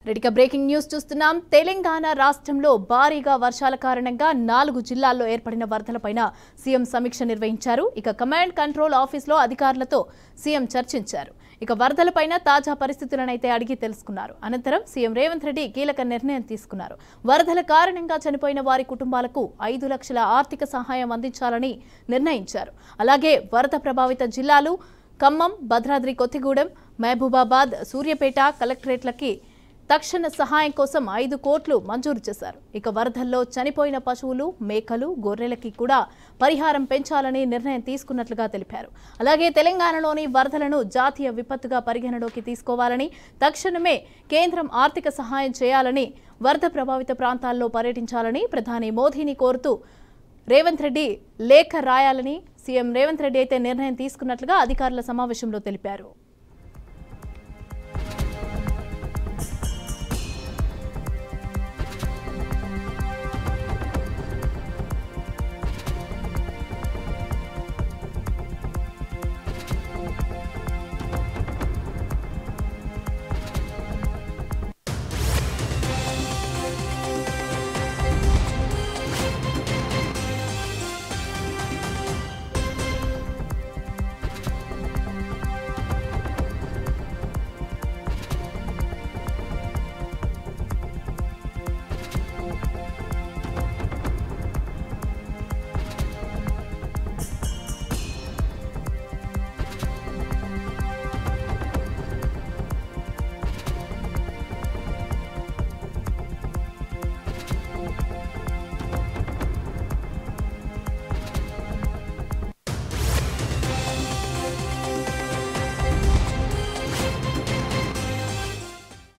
రెడిక breaking news చూస్తున్నాం. తెలంగాణ రాష్ట్రంలో భారీగా వర్షాల కారణంగా 4 జిల్లాల్లో ఏర్పడిన వరదలపైన సీఎం సమీక్ష నిర్వహించారు. ఇక కమాండ్ కంట్రోల్ ఆఫీస్లో అధికారులతో సీఎం చర్చించారు. ఇక వరదలపైన తాజా పరిస్థితులనైతే అడిగి తెలుసుకున్నారు. అనంతరం సీఎం రేవంత్ రెడ్డి కీలక నిర్ణయం తీసుకున్నారు. వరదల కారణంగా చనిపోయిన వారి కుటుంబాలకు 5 లక్షల ఆర్థిక సహాయం అందించాలని నిర్ణయించారు. అలాగే వరద ప్రభావిత జిల్లాలు ఖమ్మం, భద్రాద్రి కొత్తగూడెం, మహబూబాబాద్, సూర్యాపేట కలెక్టరేట్లకి తక్షణ సహాయం కోసం 5 కోట్లు మంజూరు చేశారు. ఇక వరదల్లో చనిపోయిన పశువులు, మేకలు, గొర్రెలకి కూడా పరిహారం పెంచాలని నిర్ణయం తీసుకున్నట్లుగా తెలిపారు. అలాగే తెలంగాణలోని వరదలను జాతీయ విపత్తుగా పరిగణలోకి తీసుకోవాలని, తక్షణమే కేంద్రం ఆర్థిక సహాయం చేయాలని, వరద ప్రభావిత ప్రాంతాల్లో పర్యటించాలని ప్రధాని మోదీని కోరుతూ రేవంత్ రెడ్డి లేఖ రాయాలని సీఎం రేవంత్ రెడ్డి అయితే నిర్ణయం తీసుకున్నట్లుగా అధికారుల సమావేశంలో తెలిపారు.